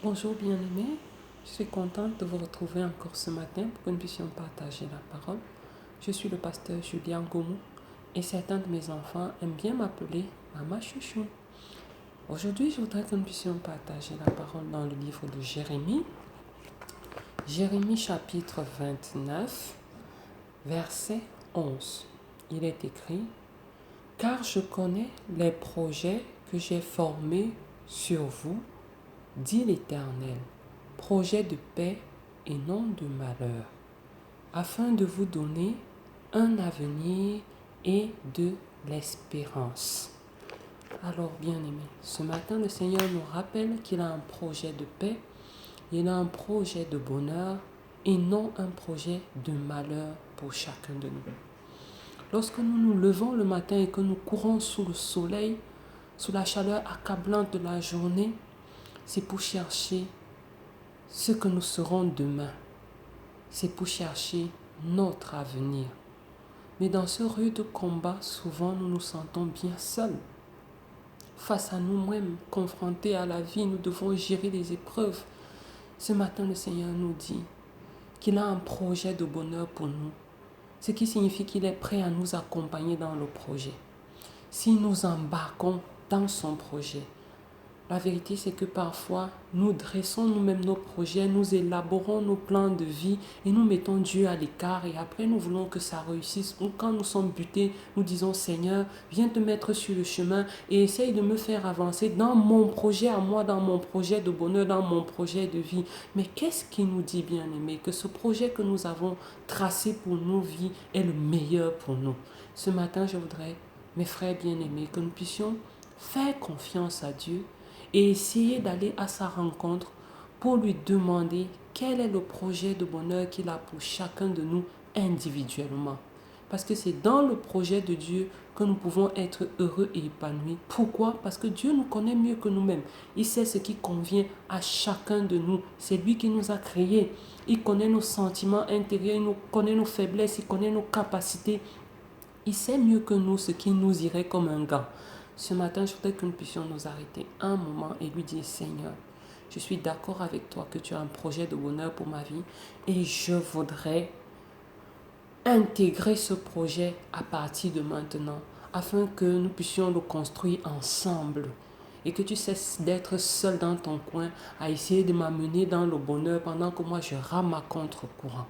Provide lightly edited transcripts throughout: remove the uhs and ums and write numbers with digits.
Bonjour bien-aimés, je suis contente de vous retrouver encore ce matin pour que nous puissions partager la parole. Je suis le pasteur Julien Goumou et certains de mes enfants aiment bien m'appeler Maman Chouchou. Aujourd'hui, je voudrais que nous puissions partager la parole dans le livre de Jérémie. Jérémie chapitre 29, verset 11. Il est écrit « Car je connais les projets que j'ai formés sur vous, dit l'Éternel, projet de paix et non de malheur, afin de vous donner un avenir et de l'espérance. » Alors, bien-aimés, ce matin, le Seigneur nous rappelle qu'il a un projet de paix, il a un projet de bonheur et non un projet de malheur pour chacun de nous. Lorsque nous nous levons le matin et que nous courons sous le soleil, sous la chaleur accablante de la journée, c'est pour chercher ce que nous serons demain. C'est pour chercher notre avenir. Mais dans ce rude combat, souvent nous nous sentons bien seuls. Face à nous-mêmes, confrontés à la vie, nous devons gérer les épreuves. Ce matin, le Seigneur nous dit qu'il a un projet de bonheur pour nous. Ce qui signifie qu'il est prêt à nous accompagner dans le projet. Si nous embarquons dans son projet, la vérité, c'est que parfois, nous dressons nous-mêmes nos projets, nous élaborons nos plans de vie et nous mettons Dieu à l'écart et après nous voulons que ça réussisse. Ou quand nous sommes butés, nous disons Seigneur, viens te mettre sur le chemin et essaye de me faire avancer dans mon projet à moi, dans mon projet de bonheur, dans mon projet de vie. Mais qu'est-ce qui nous dit, bien-aimés, que ce projet que nous avons tracé pour nos vies est le meilleur pour nous? Ce matin, je voudrais, mes frères bien-aimés, que nous puissions faire confiance à Dieu et essayer d'aller à sa rencontre pour lui demander quel est le projet de bonheur qu'il a pour chacun de nous individuellement. Parce que c'est dans le projet de Dieu que nous pouvons être heureux et épanouis. Pourquoi? Parce que Dieu nous connaît mieux que nous-mêmes. Il sait ce qui convient à chacun de nous. C'est lui qui nous a créés. Il connaît nos sentiments intérieurs, il connaît nos faiblesses, il connaît nos capacités. Il sait mieux que nous ce qui nous irait comme un gant. Ce matin, je voudrais que nous puissions nous arrêter un moment et lui dire, Seigneur, je suis d'accord avec toi que tu as un projet de bonheur pour ma vie et je voudrais intégrer ce projet à partir de maintenant afin que nous puissions le construire ensemble et que tu cesses d'être seul dans ton coin à essayer de m'amener dans le bonheur pendant que moi je rame à contre-courant.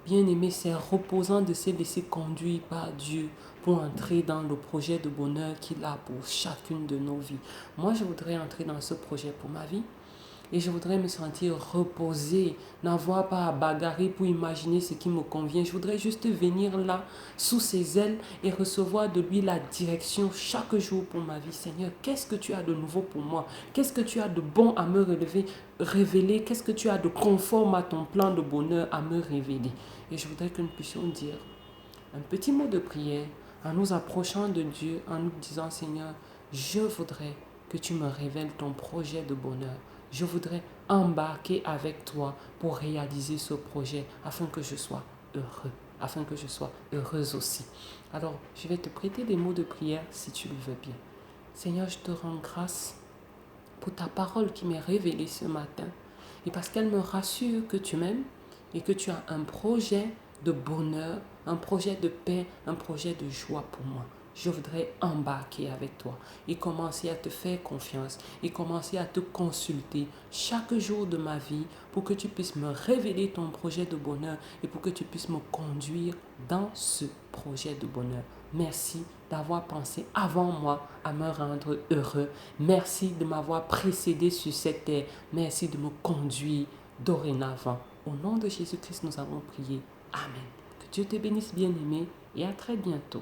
Bien-aimé, c'est reposant de se laisser conduire par Dieu pour entrer dans le projet de bonheur qu'il a pour chacune de nos vies. Moi, je voudrais entrer dans ce projet pour ma vie et je voudrais me sentir reposé, n'avoir pas à bagarrer pour imaginer ce qui me convient. Je voudrais juste venir là, sous ses ailes et recevoir de lui la direction chaque jour pour ma vie. Seigneur, qu'est-ce que tu as de nouveau pour moi? Qu'est-ce que tu as de bon à me révéler? Qu'est-ce que tu as de conforme à ton plan de bonheur à me révéler? Et je voudrais que nous puissions dire un petit mot de prière en nous approchant de Dieu, en nous disant, Seigneur, je voudrais que tu me révèles ton projet de bonheur. Je voudrais embarquer avec toi pour réaliser ce projet afin que je sois heureux, afin que je sois heureuse aussi. Alors, je vais te prêter des mots de prière si tu le veux bien. Seigneur, je te rends grâce pour ta parole qui m'est révélée ce matin et parce qu'elle me rassure que tu m'aimes et que tu as un projet de bonheur, un projet de paix, un projet de joie pour moi. Je voudrais embarquer avec toi et commencer à te faire confiance et commencer à te consulter chaque jour de ma vie pour que tu puisses me révéler ton projet de bonheur et pour que tu puisses me conduire dans ce projet de bonheur. Merci d'avoir pensé avant moi à me rendre heureux. Merci de m'avoir précédé sur cette terre. Merci de me conduire dorénavant. Au nom de Jésus-Christ, nous avons prié. Amen. Que Dieu te bénisse, bien-aimé, et à très bientôt.